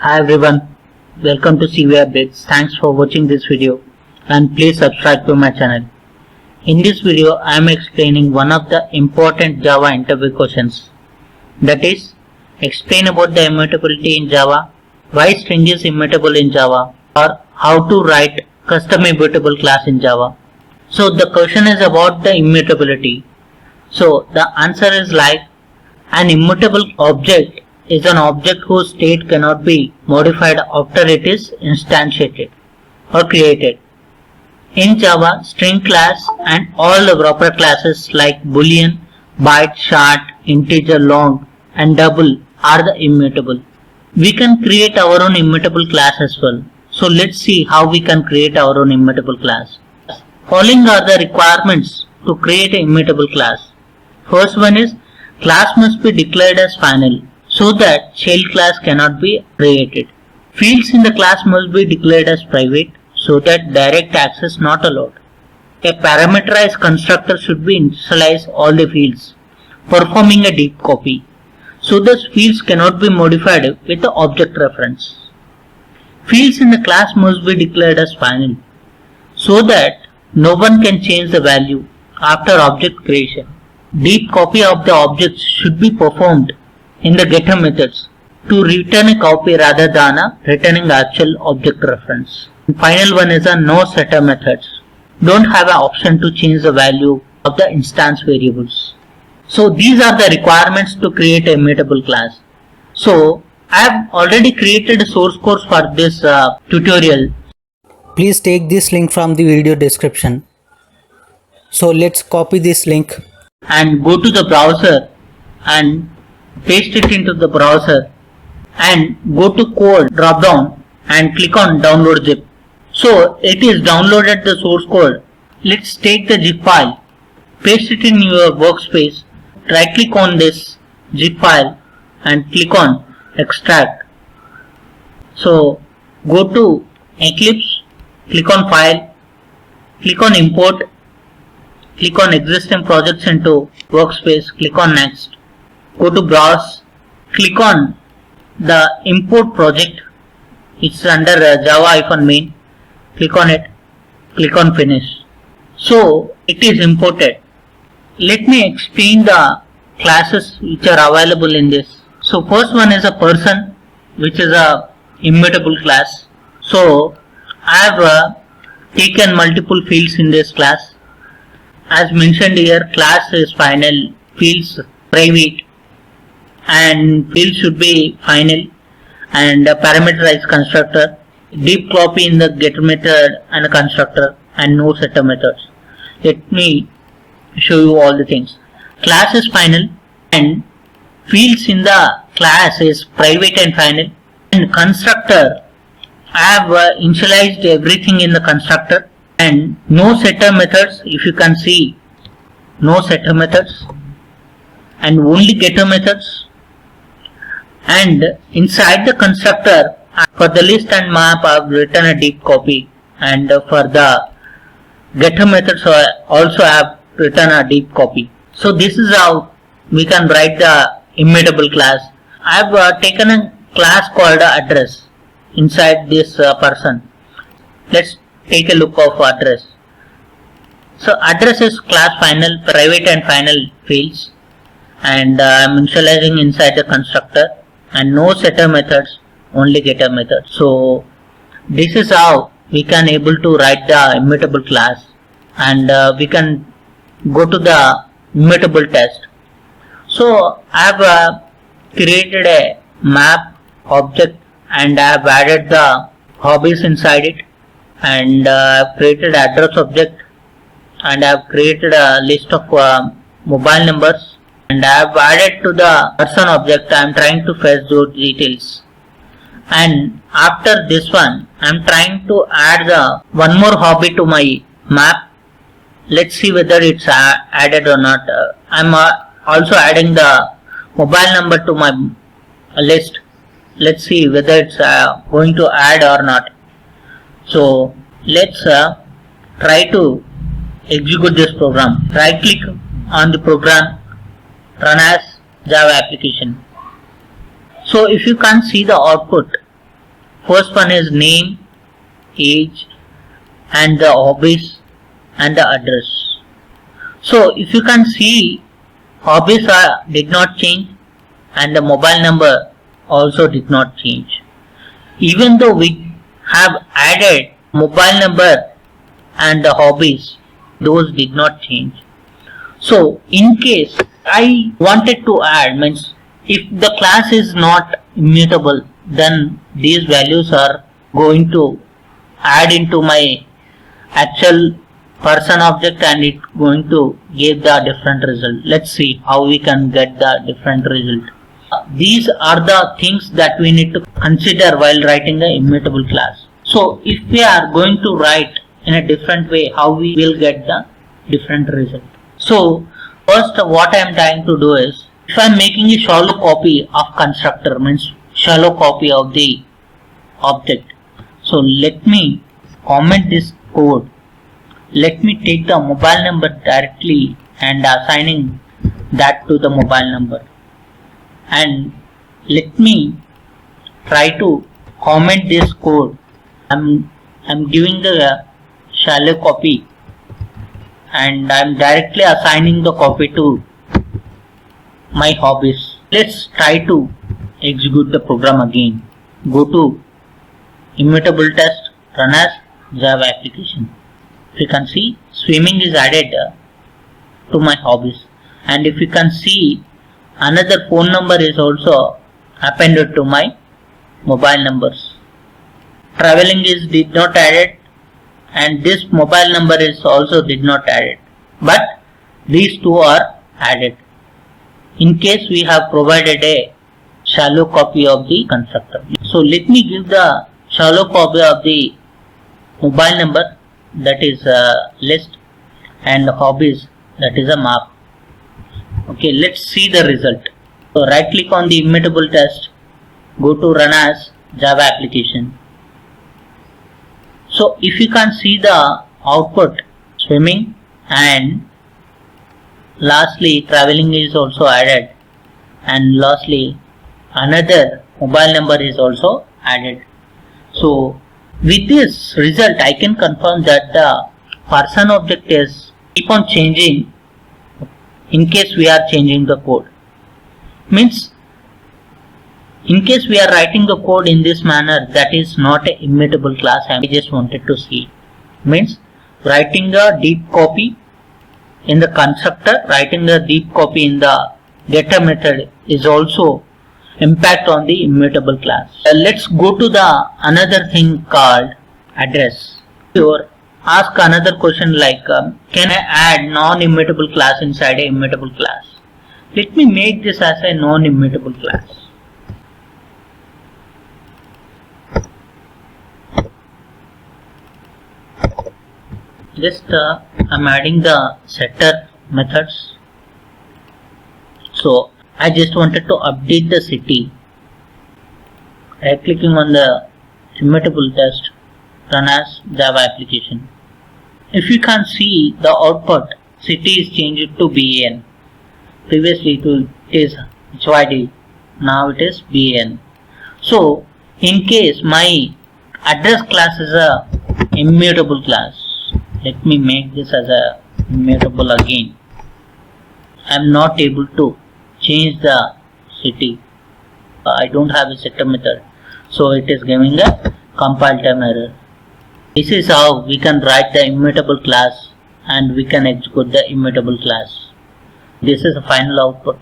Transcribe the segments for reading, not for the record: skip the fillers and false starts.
Hi everyone, welcome to CV Updates. Thanks for watching this video and please subscribe to my channel. In this video, I am explaining one of the important Java interview questions. That is, explain about the immutability in Java, why string is immutable in Java, or how to write custom immutable class in Java. So the question is about the immutability. So the answer is like, an immutable object is an object whose state cannot be modified after it is instantiated or created. In Java, string class and all the proper classes like boolean, byte, short, integer, long and double are the immutable. We can create our own immutable class as well. So let's see how we can create our own immutable class. Following are the requirements to create an immutable class. First one is, class must be declared as final, so that child class cannot be created. Fields in the class must be declared as private, so that direct access not allowed. A parameterized constructor should be initialize all the fields, performing a deep copy, so that fields cannot be modified with the object reference. Fields in the class must be declared as final, so that no one can change the value after object creation. Deep copy of the objects should be performed in the getter methods to return a copy rather than returning actual object reference. And final one is a no setter methods. Don't have an option to change the value of the instance variables. So these are the requirements to create a immutable class. So I have already created a source course for this tutorial. Please take this link from the video description. So let's copy this link And go to the browser and paste it into the browser and go to code drop down and click on download zip. So it is downloaded the source code. Let's take the zip file, paste it in your workspace, right click on this zip file and click on extract. So go to Eclipse, click on file, click on import, click on existing projects into workspace, click on next, go to browse, click on the import project, it's under Java-main, click on it, click on finish. So it is imported. Let me explain the classes which are available in this. So first one is a person, which is a immutable class. So I have taken multiple fields in this class. As mentioned here, class is final, fields private, and field should be final, and a parameterized constructor, deep copy in the getter method and a constructor, and no setter methods. Let me show you all the things. Class is final and fields in the class is private and final, and constructor, I have initialized everything in the constructor. And no setter methods, if you can see, no setter methods and only getter methods. And inside the constructor, for the list and map I have written a deep copy, and for the getter methods also I have written a deep copy. So this is how we can write the immutable class. I have taken a class called address inside this person. Let's take a look of address. So address is class final, private and final fields, and I am initializing inside the constructor, and no setter methods, only getter methods. So this is how we can able to write the immutable class, and we can go to the immutable test. So I have created a map object and I have added the hobbies inside it, and I've created address object, and I've created a list of mobile numbers, and I've added to the person object. I'm trying to fetch those details, and after this one I'm trying to add the one more hobby to my map. Let's see whether it's added or not. I'm also adding the mobile number to my list. Let's see whether it's going to add or not. So let's try to execute this program. Right click on the program, run as Java application. So if you can't see the output, First one is name, age, and the hobbies and the address. So if you can see, hobbies did not change and the mobile number also did not change. Even though we have added mobile number and the hobbies, those did not change. So in case I wanted to add, means if the class is not immutable, then these values are going to add into my actual person object and it's going to give the different result. Let's see how we can get the different result. These are the things that we need to consider while writing the immutable class. So if we are going to write in a different way, how we will get the different result. So first what I am trying to do is, if I am making a shallow copy of constructor, means shallow copy of the object. So let me comment this code. Let me take the mobile number directly and assigning that to the mobile number. And let me try to comment this code. I'm giving the shallow copy and I'm directly assigning the copy to my hobbies. Let's try to execute the program again. Go to immutable test, run as Java application. You can see swimming is added to my hobbies, and if you can see another phone number is also appended to my mobile numbers. Traveling is did not added and this mobile number is also did not added, but these two are added in case we have provided a shallow copy of the constructor. So let me give the shallow copy of the mobile number, that is a list, and hobbies, that is a map. Okay, let's see the result. So right click on the immutable test, go to run as Java application. So if you can see the output, swimming and lastly traveling is also added, and lastly another mobile number is also added. So with this result I can confirm that the person object is keep on changing in case we are changing the code. Means in case we are writing the code in this manner, that is not an immutable class. I just wanted to see. Means writing a deep copy in the constructor, writing a deep copy in the getter method is also impact on the immutable class. Let's go to the another thing called address. Or ask another question like can I add non-immutable class inside a immutable class? Let me make this as a non-immutable class. Just I'm adding the setter methods. So I just wanted to update the city. Right clicking on the immutable test, run as Java application. If you can see the output, city is changed to BAN. Previously it is HYD, now it is BAN. So in case my address class is a immutable class, let me make this as a immutable again. I am not able to change the city. I don't have a setter method, so it is giving a compile time error. This is how we can write the immutable class and we can execute the immutable class. This is the final output.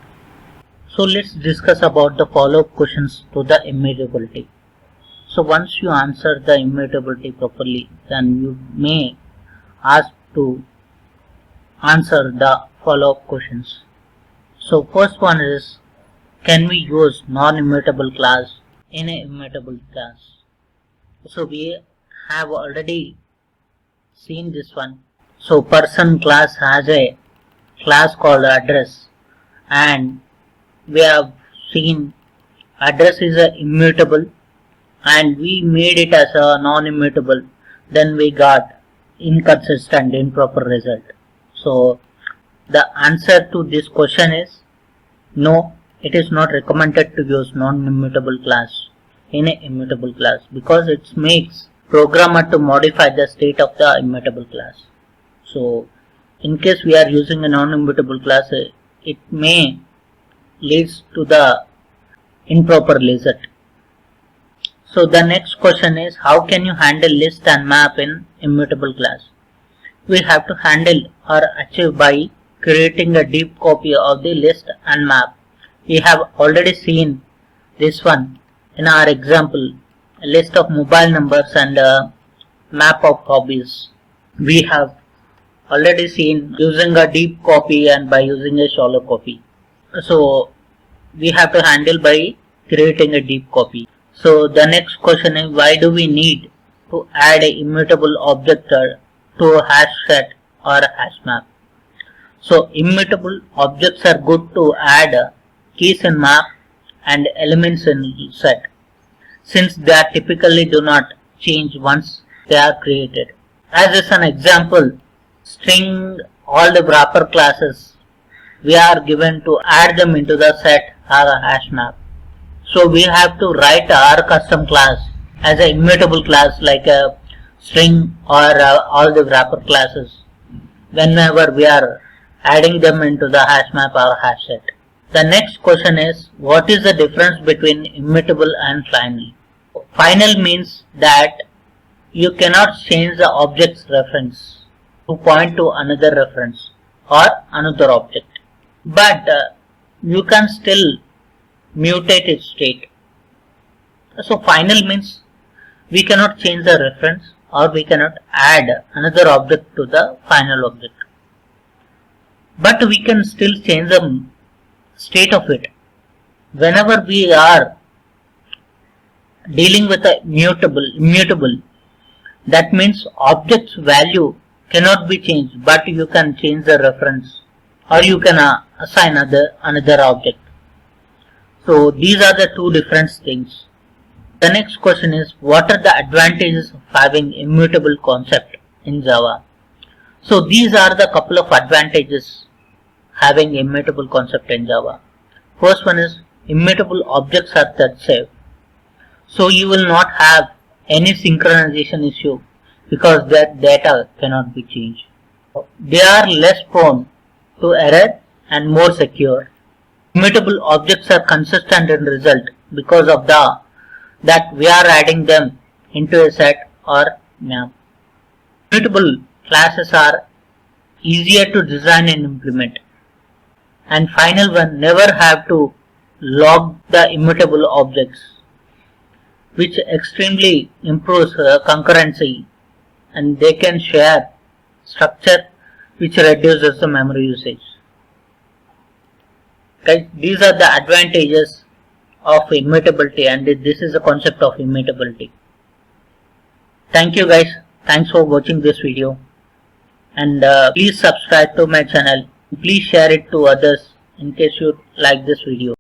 So let's discuss about the follow-up questions to the immutability. So once you answer the immutability properly, then you may ask to answer the follow-up questions. So first one is, can we use non-immutable class in a immutable class? So we have already seen this one. So person class has a class called address, and we have seen address is a immutable and we made it as a non-immutable, then we got inconsistent, improper result. So the answer to this question is no, it is not recommended to use non-immutable class in an immutable class, because it makes programmer to modify the state of the immutable class. So in case we are using a non-immutable class, it may leads to the improper result. So the next question is, how can you handle list and map in immutable class? We have to handle or achieve by creating a deep copy of the list and map. We have already seen this one in our example, a list of mobile numbers and a map of hobbies. We have already seen using a deep copy and by using a shallow copy. So we have to handle by creating a deep copy. So the next question is, why do we need to add an immutable object to a hash set or a hash map? So immutable objects are good to add keys in map and elements in set, since they typically do not change once they are created. As is an example, string all the wrapper classes we are given to add them into the set or a hash map. So we have to write our custom class as an immutable class like a string or all the wrapper classes whenever we are adding them into the hash map or hash set. The next question is, what is the difference between immutable and final? Final means that you cannot change the object's reference to point to another reference or another object, but you can still mutate its state. So final means we cannot change the reference or we cannot add another object to the final object, but we can still change the state of it. Whenever we are dealing with a immutable, that means object's value cannot be changed, but you can change the reference or you can assign another object. So these are the two different things. The next question is, what are the advantages of having immutable concept in Java? So these are the couple of advantages having immutable concept in Java. First one is, immutable objects are thread safe. So you will not have any synchronization issue because that data cannot be changed. They are less prone to error and more secure. Immutable objects are consistent in result because of that we are adding them into a set or map. Immutable classes are easier to design and implement. And final one, never have to log the immutable objects, which extremely improves concurrency, and they can share structure which reduces the memory usage. Guys, these are the advantages of immutability, and this is the concept of immutability. Thank you guys. Thanks for watching this video, and please subscribe to my channel. Please share it to others in case you like this video.